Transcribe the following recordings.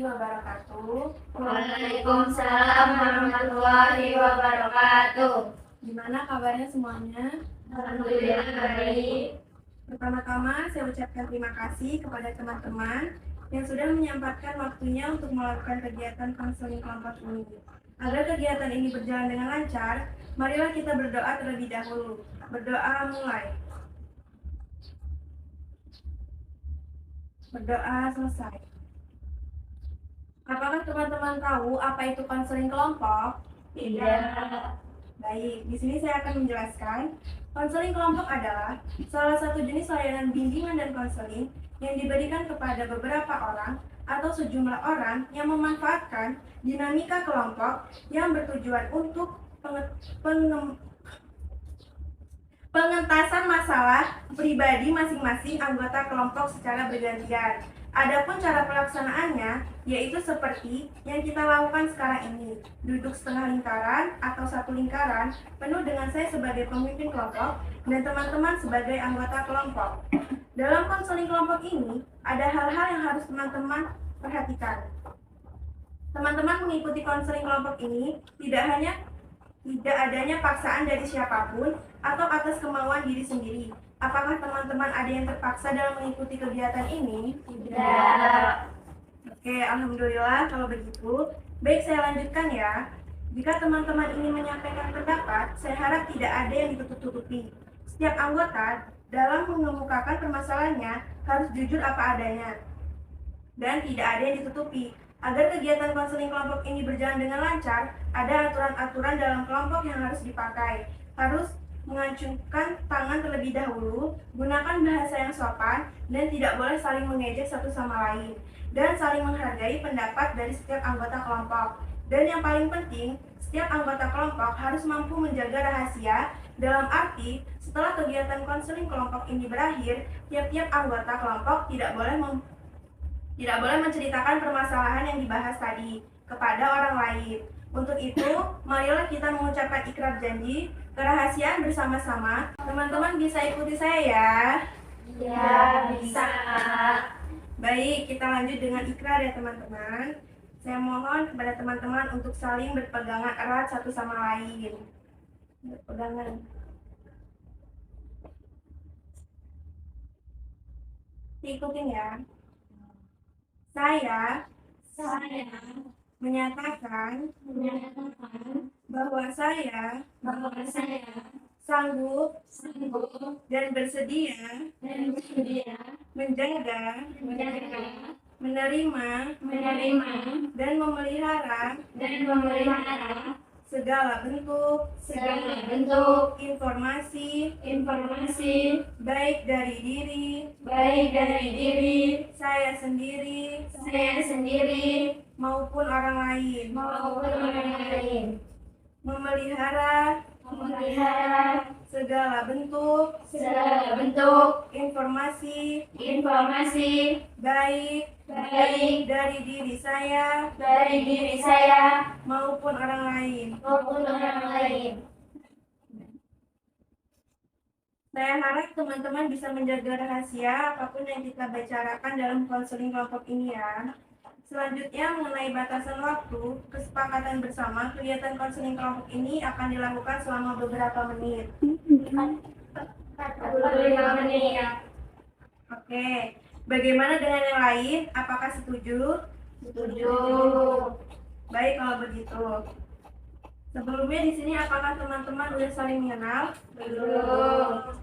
warahmatullahi wabarakatuh. Waalaikumsalam warahmatullahi wabarakatuh. Gimana kabarnya semuanya? Alhamdulillah baik. Pertama-tama saya ucapkan terima kasih kepada teman-teman yang sudah menyempatkan waktunya untuk melakukan kegiatan konseling kelompok ini. Agar kegiatan ini berjalan dengan lancar, marilah kita berdoa terlebih dahulu. Berdoa mulai. Berdoa selesai. Apakah teman-teman tahu apa itu konseling kelompok? Tidak. Baik, di sini saya akan menjelaskan. Konseling kelompok adalah salah satu jenis layanan bimbingan dan konseling yang diberikan kepada beberapa orang atau sejumlah orang yang memanfaatkan dinamika kelompok yang bertujuan untuk pengentasan masalah pribadi masing-masing anggota kelompok secara bergantian. Adapun cara pelaksanaannya yaitu seperti yang kita lakukan sekarang ini, duduk setengah lingkaran atau satu lingkaran penuh dengan saya sebagai pemimpin kelompok dan teman-teman sebagai anggota kelompok. Dalam konseling kelompok ini ada hal-hal yang harus teman-teman perhatikan. Teman-teman mengikuti konseling kelompok ini tidak adanya paksaan dari siapapun atau atas kemauan diri sendiri. Apakah teman-teman ada yang terpaksa dalam mengikuti kegiatan ini? Tidak. Oke, alhamdulillah kalau begitu. Baik, saya lanjutkan ya. Jika teman-teman ingin menyampaikan pendapat, saya harap tidak ada yang ditutup-tutupi. Setiap anggota dalam mengemukakan permasalahannya harus jujur apa adanya dan tidak ada yang ditutupi. Agar kegiatan konseling kelompok ini berjalan dengan lancar, ada aturan-aturan dalam kelompok yang harus dipakai. Harus mengacungkan tangan terlebih dahulu, gunakan bahasa yang sopan, dan tidak boleh saling mengejek satu sama lain, dan saling menghargai pendapat dari setiap anggota kelompok. Dan yang paling penting, setiap anggota kelompok harus mampu menjaga rahasia, dalam arti setelah kegiatan konseling kelompok ini berakhir, tiap-tiap anggota kelompok tidak boleh menceritakan permasalahan yang dibahas tadi kepada orang lain. Untuk itu, marilah kita mengucapkan ikrar janji kerahasiaan bersama-sama. Teman-teman bisa ikuti saya ya. Ya, bisa. Baik, kita lanjut dengan ikrar ya teman-teman. Saya mohon kepada teman-teman untuk saling berpegangan erat satu sama lain. Berpegangan. Ikutin ya. Saya menyatakan bahwa saya sanggup dan bersedia menjaga, menerima, dan memelihara segala bentuk informasi baik dari diri saya sendiri maupun orang lain, memelihara segala bentuk informasi baik dari diri saya maupun orang lain. Saya harap teman-teman bisa menjaga rahasia apapun yang kita bicarakan dalam konseling kelompok ini ya. Selanjutnya mengenai batasan waktu, kesepakatan bersama kegiatan konseling kelompok ini akan dilakukan selama beberapa menit. 45 menit. Oke, bagaimana dengan yang lain? Apakah setuju? Setuju. Baik kalau begitu. Sebelumnya di sini apakah teman-teman udah saling mengenal? Belum.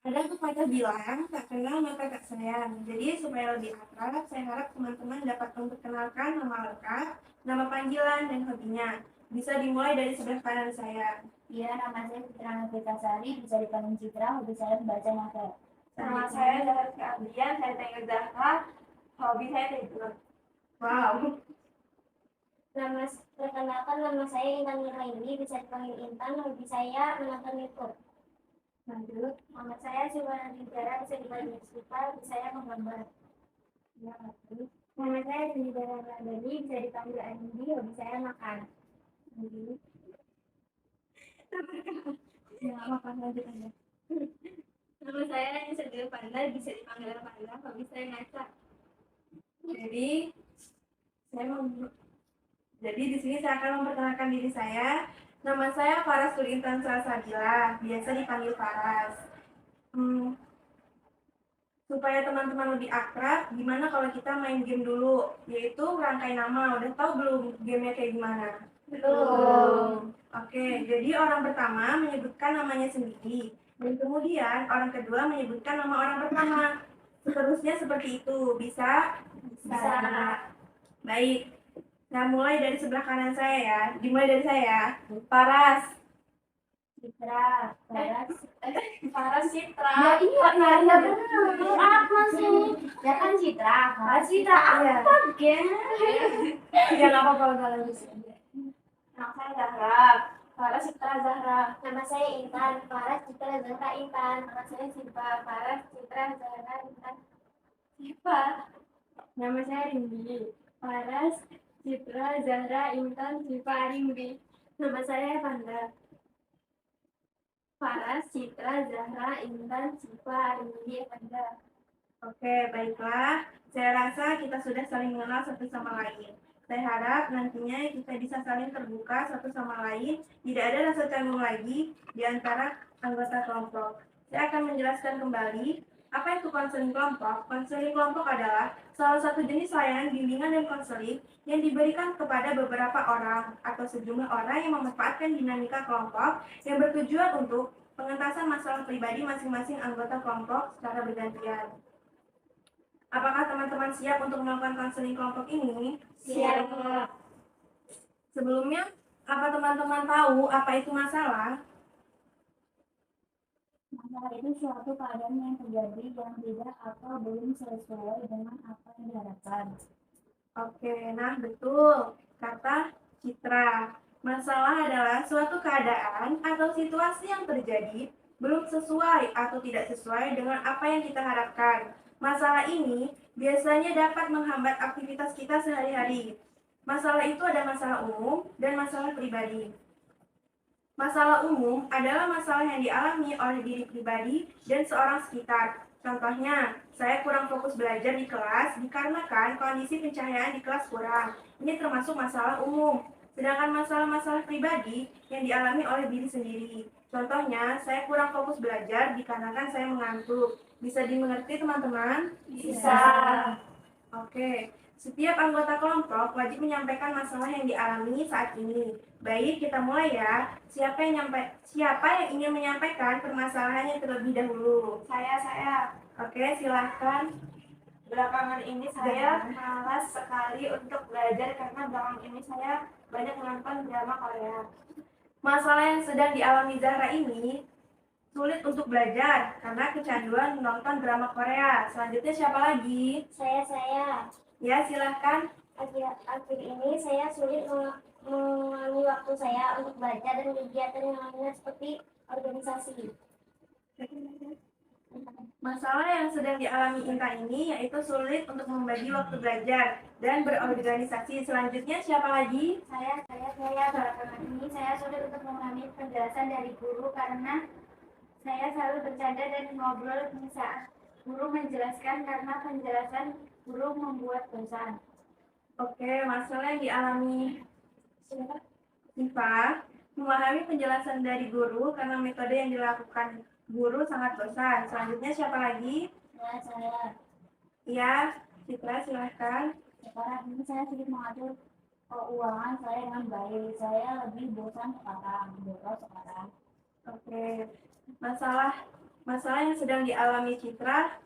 Ada pepatah bilang, tak kenal maka tak sayang. Jadi supaya lebih akrab, saya harap teman-teman dapat memperkenalkan nama lengkap, nama panggilan, dan hobinya. Bisa dimulai dari sebelah kanan saya. Ya, nama saya Fitri Nafitasari, bisa dipanggil Citra, hobi saya membaca novel. Nama saya Zahra Keabdian, saya Tengah Zahra, hobi saya tidur. Wow. Perkenalkan, nama saya Intan Nuraini, bisa dipanggil Intan, hobi saya menonton YouTube. Lanjut. Nama saya Silvana Nidara, bisa dipanggil Siva, hobi saya menggambar. Ya, lanjut. Nama saya Nidara Radani, bisa dipanggil Andi, hobi saya makan. Lanjut. Ya, makan lanjut aja. Nama saya Nisa Panda, bisa dipanggil Panda, hobi saya ngaca. Jadi, Saya Jadi di sini saya akan memperkenalkan diri saya. Nama saya Faras Tulintan Salsabila, biasa dipanggil Faras. Supaya teman-teman lebih akrab, gimana kalau kita main game dulu, yaitu rangkai nama. Udah tahu belum gamenya kayak gimana? Belum. Oke, jadi orang pertama menyebutkan namanya sendiri, dan kemudian orang kedua menyebutkan nama orang pertama. Seterusnya seperti itu. Bisa? Bisa. Baik. Nah, mulai dari sebelah kanan saya ya. Dimulai dari saya. Paras. Citra, Faras, Paras Citra. ya iya benar. Apa sih? Ya kan Citra, Faras Citra apa gen? Ya nggak apa-apa, udah lanjut saja. Nama saya Zahra. Paras Citra Zahra. Nama saya Intan, Faras Citra Zahra Intan. Nama saya Siva, Faras Citra Zahra Intan. Siapa? Nama saya Rimbi. Faras Citra Zahra Intan Siva Rimbi. Nama saya Panda. Faras Citra Zahra Intan Siva Rimbi Panda. Oke, baiklah. Saya rasa kita sudah saling mengenal satu sama lain. Saya harap nantinya kita bisa saling terbuka satu sama lain. Tidak ada rasa canggung lagi di antara anggota kelompok. Saya akan menjelaskan kembali apa itu konseling kelompok. Konseling kelompok adalah salah satu jenis layanan bimbingan dan konseling yang diberikan kepada beberapa orang atau sejumlah orang yang memanfaatkan dinamika kelompok yang bertujuan untuk pengentasan masalah pribadi masing-masing anggota kelompok secara bergantian. Apakah teman-teman siap untuk melakukan konseling kelompok ini? Siap. Sebelumnya, apa teman-teman tahu apa itu masalah? Masalah itu suatu keadaan yang terjadi yang tidak atau belum sesuai dengan apa yang diharapkan. Oke, nah betul. Kata Citra. Masalah adalah suatu keadaan atau situasi yang terjadi belum sesuai atau tidak sesuai dengan apa yang kita harapkan. Masalah ini biasanya dapat menghambat aktivitas kita sehari-hari. Masalah itu ada masalah umum dan masalah pribadi. Masalah umum adalah masalah yang dialami oleh diri pribadi dan seorang sekitar. Contohnya, saya kurang fokus belajar di kelas dikarenakan kondisi pencahayaan di kelas kurang. Ini termasuk masalah umum. Sedangkan masalah-masalah pribadi yang dialami oleh diri sendiri. Contohnya, saya kurang fokus belajar dikarenakan saya mengantuk. Bisa dimengerti teman-teman? Bisa. Oke, setiap anggota kelompok wajib menyampaikan masalah yang dialami saat ini. Baik, kita mulai ya. Siapa yang ingin menyampaikan permasalahannya terlebih dahulu? Saya. Oke, silahkan. Belakangan ini saya malas sekali untuk belajar karena belakangan ini saya banyak menonton drama Korea. Masalah yang sedang dialami Zahra ini sulit untuk belajar karena kecanduan menonton drama Korea. Selanjutnya siapa lagi? Saya. Ya, silahkan. Akhir ini saya sulit mengurangi waktu saya untuk belajar dan kegiatan yang lainnya seperti organisasi. Masalah yang sedang dialami Intan ini yaitu sulit untuk membagi waktu belajar dan berorganisasi. Selanjutnya siapa lagi? Saya. Belakangan ini saya sulit untuk memahami penjelasan dari guru karena saya selalu bercanda dan ngobrol saat guru menjelaskan karena penjelasan guru membuat bosan. Oke, masalah yang dialami Siva memahami penjelasan dari guru karena metode yang dilakukan guru sangat bosan. Selanjutnya siapa lagi? Saya. Ya, Citra silahkan. Sekarang ini saya sulit mengatur keuangan saya dengan baik. Saya lebih boros sekarang. Oke, masalah yang sedang dialami Citra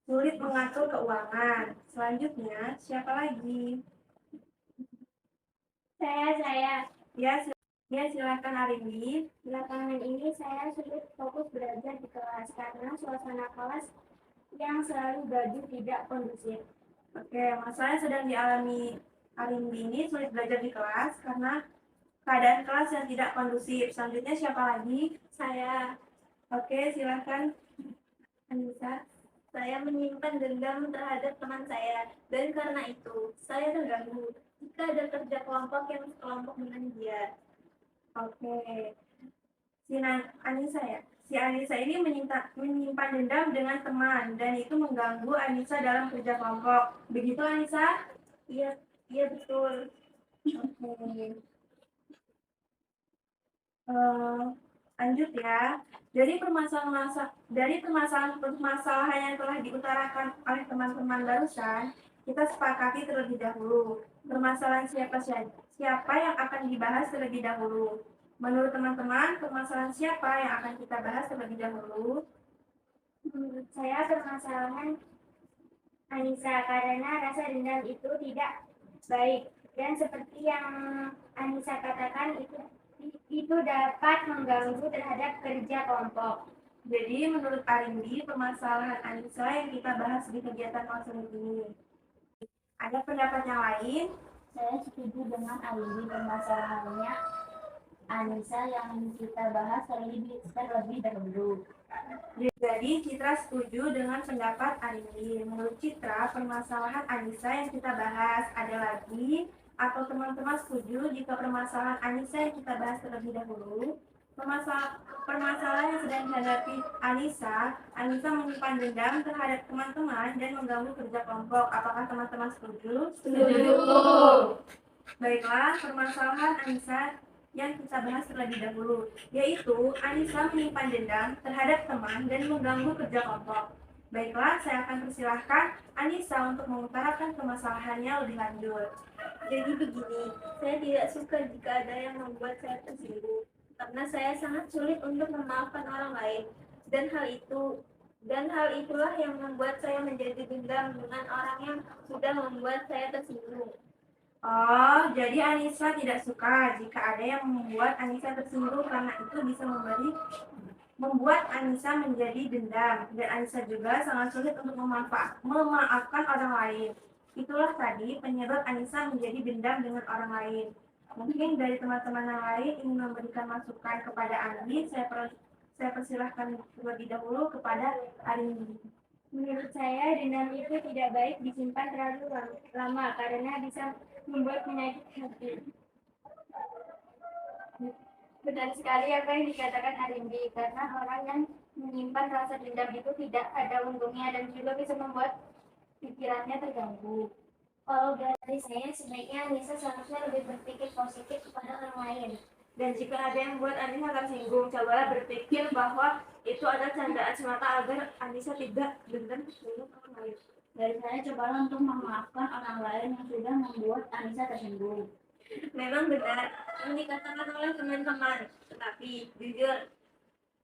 sulit mengatur keuangan. Selanjutnya siapa lagi? Saya. Ya, silakan Arimbi. Belakangan ini saya sulit fokus belajar di kelas karena suasana kelas yang selalu gaduh tidak kondusif. Oke, masalah yang sedang dialami Arimbi ini sulit belajar di kelas karena keadaan kelas yang tidak kondusif. Selanjutnya siapa lagi? Saya. Oke, silahkan Anissa. Saya menyimpan dendam terhadap teman saya dan karena itu saya terganggu jika ada kerja kelompok yang sekelompok dengan dia. Oke, Anissa ya. Si Anissa ini menyimpan dendam dengan teman dan itu mengganggu Anissa dalam kerja kelompok. Begitu Anissa? Iya, iya betul. Oke. Eh, lanjut ya. Dari permasalahan yang telah diutarakan oleh teman-teman barusan, kita sepakati terlebih dahulu. Permasalahan siapa yang akan dibahas terlebih dahulu? Menurut teman-teman, permasalahan siapa yang akan kita bahas terlebih dahulu? Menurut saya permasalahan Anissa, karena rasa dendam itu tidak baik dan seperti yang Anissa katakan itu dapat mengganggu terhadap kerja kelompok. Jadi, menurut Arindi, permasalahan Anissa yang kita bahas di kegiatan konseling ini. Ada pendapat yang lain? Saya setuju dengan Arindi, permasalahannya Anissa yang kita bahas terlebih dahulu. Jadi Citra setuju dengan pendapat Arindi. Menurut Citra, permasalahan Anissa yang kita bahas ada lagi atau teman-teman setuju jika permasalahan Anissa yang kita bahas terlebih dahulu? Permasalahan yang sedang dihadapi Anissa menyimpan dendam terhadap teman-teman dan mengganggu kerja kelompok. Apakah teman-teman setuju? Setuju. Baiklah, permasalahan Anissa yang kita bahas terlebih dahulu, yaitu Anissa menyimpan dendam terhadap teman dan mengganggu kerja kelompok. Baiklah, saya akan persilahkan Anissa untuk mengutarakan permasalahannya lebih lanjut. Jadi begini, saya tidak suka jika ada yang membuat saya tersinggung, karena saya sangat sulit untuk memaafkan orang lain, dan hal itulah yang membuat saya menjadi dendam dengan orang yang sudah membuat saya tersinggung. Oh, jadi Anissa tidak suka jika ada yang membuat Anissa tersinggung karena itu bisa membuat Anissa menjadi dendam, dan Anissa juga sangat sulit untuk memaafkan orang lain. Itulah tadi penyebab Anissa menjadi dendam dengan orang lain. Mungkin dari teman-teman yang lain ingin memberikan masukan kepada Andi, saya persilahkan terlebih dahulu kepada Andi. Menurut saya, dendam itu tidak baik disimpan terlalu lama karena bisa membuat penyakit hati. Benar sekali apa yang dikatakan Arindi, karena orang yang menyimpan rasa dendam itu tidak ada untungnya dan juga bisa membuat pikirannya terganggu. Kalau dari saya, sebaiknya Anissa seharusnya lebih berpikir positif kepada orang lain. Dan jika ada yang membuat Anissa tersinggung, cobalah berpikir bahwa itu adalah candaan semata agar Anissa tidak dendam dengan orang lain. Dari saya, cobalah untuk memaafkan orang lain yang sudah membuat Anissa tersinggung. Memang benar yang dikatakan oleh teman-teman, tetapi jujur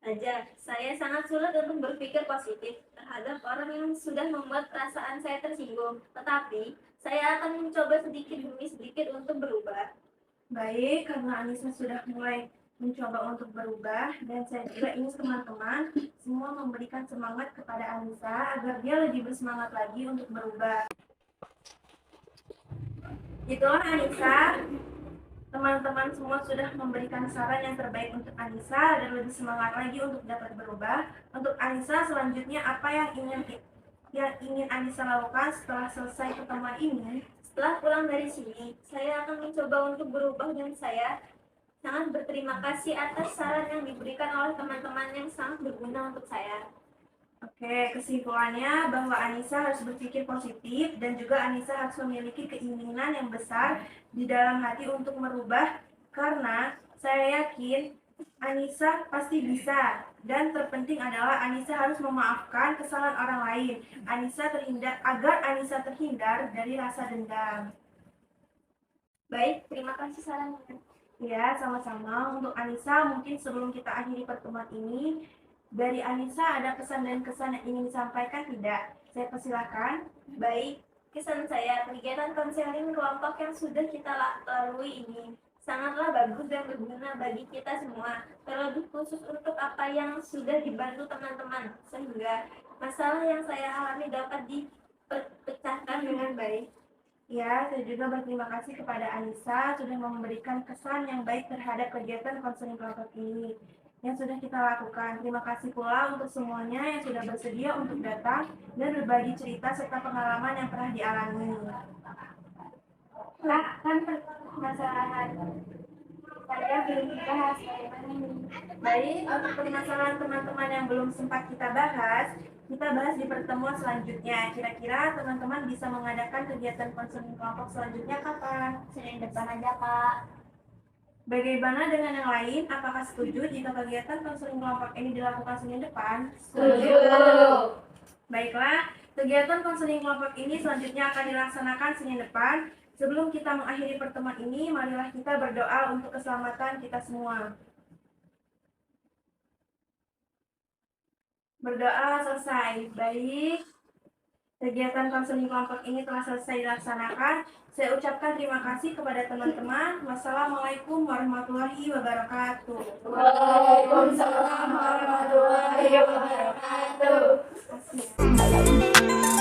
saja, saya sangat sulit untuk berpikir positif terhadap orang yang sudah membuat perasaan saya tersinggung. Tetapi, saya akan mencoba sedikit demi sedikit untuk berubah. Baik, karena Anissa sudah mulai mencoba untuk berubah, dan saya juga ingin teman-teman semua memberikan semangat kepada Anissa agar dia lebih bersemangat lagi untuk berubah. Itulah Anissa. Teman-teman semua sudah memberikan saran yang terbaik untuk Anissa dan lebih semangat lagi untuk dapat berubah. Untuk Anissa, selanjutnya apa yang ingin Anissa lakukan setelah selesai pertemuan ini? Setelah pulang dari sini, saya akan mencoba untuk berubah dan saya sangat berterima kasih atas saran yang diberikan oleh teman-teman yang sangat berguna untuk saya. Oke, kesimpulannya bahwa Anissa harus berpikir positif dan juga Anissa harus memiliki keinginan yang besar di dalam hati untuk merubah, karena saya yakin Anissa pasti bisa, dan terpenting adalah Anissa harus memaafkan kesalahan orang lain agar Anissa terhindar dari rasa dendam. Baik, terima kasih sarannya. Ya, sama-sama. Untuk Anissa, mungkin sebelum kita akhiri pertemuan ini, dari Anissa ada pesan dan kesan yang ingin disampaikan tidak? Saya persilahkan. Baik, kesan saya, kegiatan konseling kelompok yang sudah kita lalui ini sangatlah bagus dan berguna bagi kita semua, terlebih khusus untuk apa yang sudah dibantu teman-teman, sehingga masalah yang saya alami dapat dipecahkan dengan baik. Ya, saya juga berterima kasih kepada Anissa sudah memberikan kesan yang baik terhadap kegiatan konseling kelompok ini yang sudah kita lakukan. Terima kasih pula untuk semuanya yang sudah bersedia untuk datang dan berbagi cerita serta pengalaman yang pernah dialami. Kan permasalahan saya belum dibahas bagaimana ini. Baik, untuk permasalahan teman-teman yang belum sempat kita bahas, kita bahas di pertemuan selanjutnya. Kira-kira teman-teman bisa mengadakan kegiatan konseling kelompok selanjutnya kapan? Senin depan aja, Kak. Bagaimana dengan yang lain? Apakah setuju jika kegiatan konseling kelompok ini dilakukan Senin depan? Setuju. Baiklah, kegiatan konseling kelompok ini selanjutnya akan dilaksanakan Senin depan. Sebelum kita mengakhiri pertemuan ini, marilah kita berdoa untuk keselamatan kita semua. Berdoa selesai. Baik, kegiatan konseling kelompok ini telah selesai dilaksanakan. Saya ucapkan terima kasih kepada teman-teman. Wassalamualaikum warahmatullahi wabarakatuh. Waalaikumsalam warahmatullahi wabarakatuh. Terima kasih.